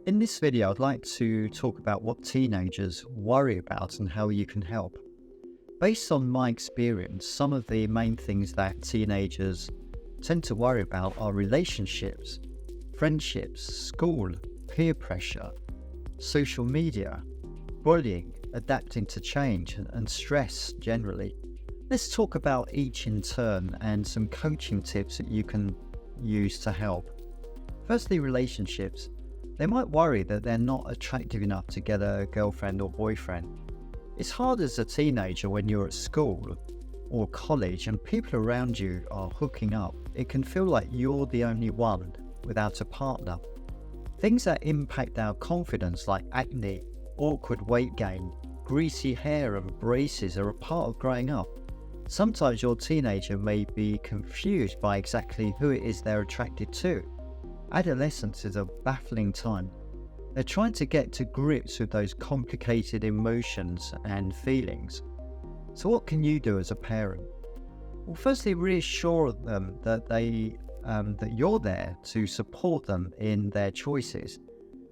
In this video, I'd like to talk about what teenagers worry about and how you can help. Based on my experience, some of the main things that teenagers tend to worry about are relationships, friendships, school, peer pressure, social media, bullying, adapting to change, and stress generally. Let's talk about each in turn and some coaching tips that you can use to help. Firstly, relationships. They might worry that they're not attractive enough to get a girlfriend or boyfriend. It's hard as a teenager when you're at school or college and people around you are hooking up. It can feel like you're the only one without a partner. Things that impact our confidence like acne, awkward weight gain, greasy hair and braces are a part of growing up. Sometimes your teenager may be confused by exactly who it is they're attracted to. Adolescence is a baffling time. They're trying to get to grips with those complicated emotions and feelings. So what can you do as a parent? Well, firstly, reassure them that that you're there to support them in their choices.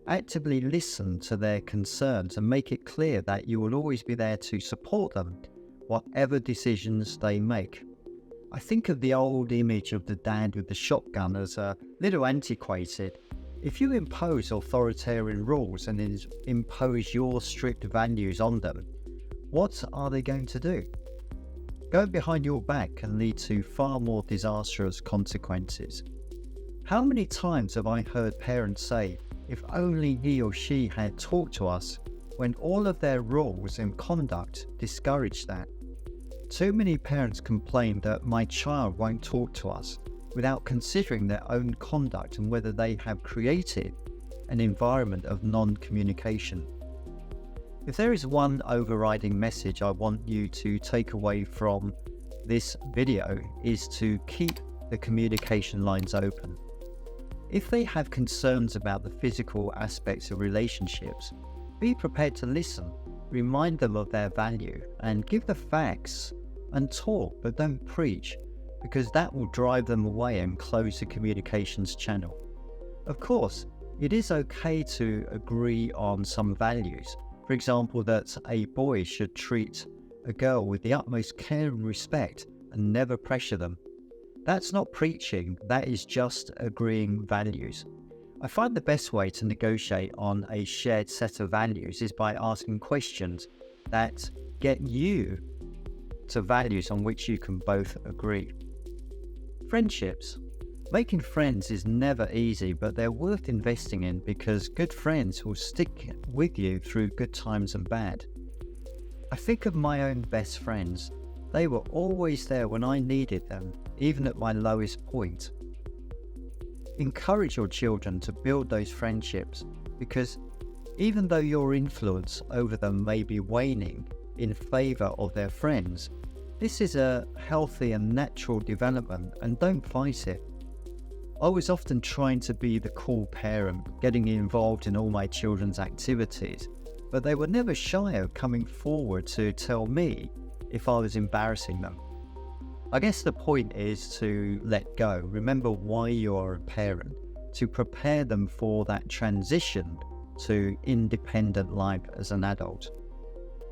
Actively listen to their concerns and make it clear that you will always be there to support them, whatever decisions they make. I think of the old image of the dad with the shotgun as a little antiquated. If you impose authoritarian rules and impose your strict values on them, what are they going to do? Going behind your back can lead to far more disastrous consequences. How many times have I heard parents say, if only he or she had talked to us, when all of their rules and conduct discourage that? Too many parents complain that my child won't talk to us without considering their own conduct and whether they have created an environment of non-communication. If there is one overriding message I want you to take away from this video is to keep the communication lines open. If they have concerns about the physical aspects of relationships, be prepared to listen, remind them of their value, and give the facts and talk, but don't preach, because that will drive them away and close the communications channel. Of course, it is okay to agree on some values. For example, that a boy should treat a girl with the utmost care and respect and never pressure them. That's not preaching, that is just agreeing values. I find the best way to negotiate on a shared set of values is by asking questions that get you to values on which you can both agree. Friendships. Making friends is never easy, but they're worth investing in because good friends will stick with you through good times and bad. I think of my own best friends. They were always there when I needed them, even at my lowest point. Encourage your children to build those friendships because even though your influence over them may be waning in favour of their friends, this is a healthy and natural development and don't fight it. I was often trying to be the cool parent, getting involved in all my children's activities, but they were never shy of coming forward to tell me if I was embarrassing them. I guess the point is to let go. Remember why you're a parent, to prepare them for that transition to independent life as an adult.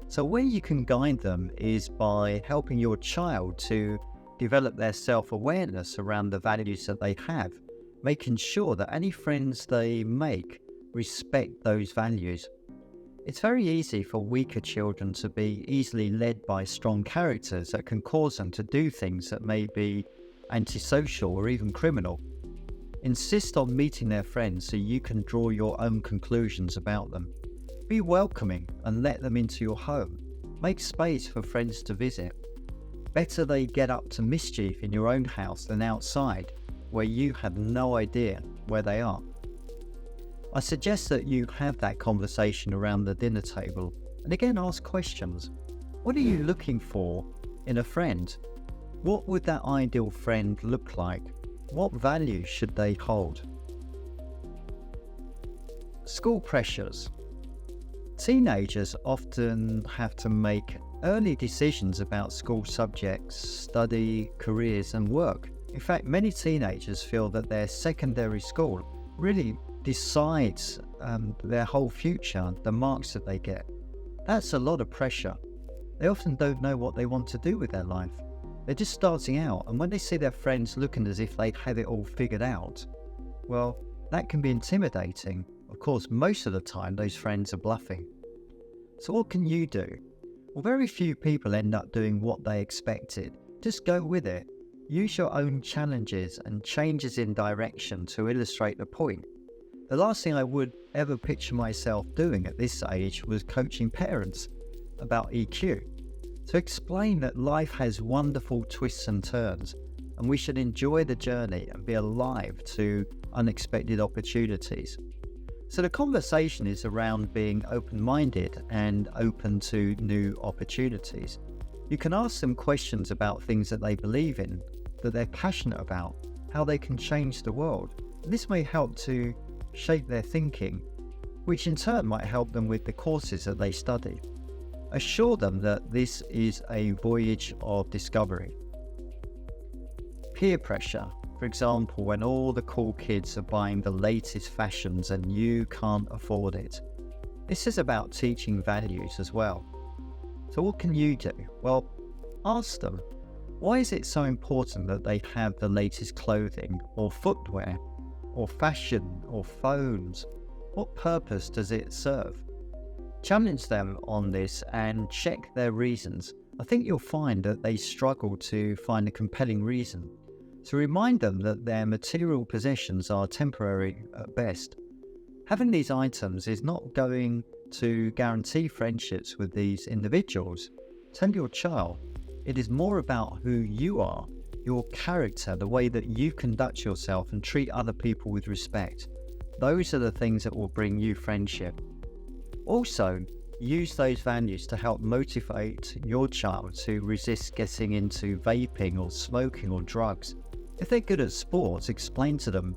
So where you can guide them is by helping your child to develop their self-awareness around the values that they have, making sure that any friends they make respect those values. It's very easy for weaker children to be easily led by strong characters that can cause them to do things that may be antisocial or even criminal. Insist on meeting their friends so you can draw your own conclusions about them. Be welcoming and let them into your home. Make space for friends to visit. Better they get up to mischief in your own house than outside, where you have no idea where they are. I suggest that you have that conversation around the dinner table, and again ask questions. What are you looking for in a friend? What would that ideal friend look like? What values should they hold? School pressures. Teenagers often have to make early decisions about school subjects, study, careers and work. In fact, many teenagers feel that their secondary school really decides their whole future, the marks that they get. That's a lot of pressure. They often don't know what they want to do with their life. They're just starting out, and when they see their friends looking as if they've had it all figured out, well, that can be intimidating. Of course, most of the time, those friends are bluffing. So what can you do? Well, very few people end up doing what they expected. Just go with it. Use your own challenges and changes in direction to illustrate the point. The last thing I would ever picture myself doing at this age was coaching parents about EQ. To explain that life has wonderful twists and turns, and we should enjoy the journey and be alive to unexpected opportunities. So the conversation is around being open-minded and open to new opportunities. You can ask them questions about things that they believe in, that they're passionate about, how they can change the world. This may help to shape their thinking, which in turn might help them with the courses that they study. Assure them that this is a voyage of discovery. Peer pressure. For example, when all the cool kids are buying the latest fashions and you can't afford it. This is about teaching values as well. So what can you do? Well, ask them, why is it so important that they have the latest clothing or footwear or fashion or phones? What purpose does it serve? Challenge them on this and check their reasons. I think you'll find that they struggle to find a compelling reason. So remind them that their material possessions are temporary at best. Having these items is not going to guarantee friendships with these individuals. Tell your child it is more about who you are, your character, the way that you conduct yourself and treat other people with respect. Those are the things that will bring you friendship. Also, use those values to help motivate your child to resist getting into vaping or smoking or drugs. If they're good at sports, explain to them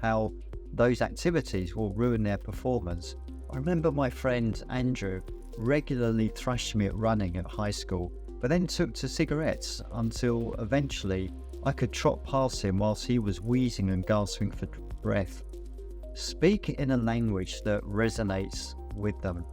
how those activities will ruin their performance. I remember my friend Andrew regularly thrashed me at running at high school, but then took to cigarettes until eventually I could trot past him whilst he was wheezing and gasping for breath. Speak in a language that resonates with them.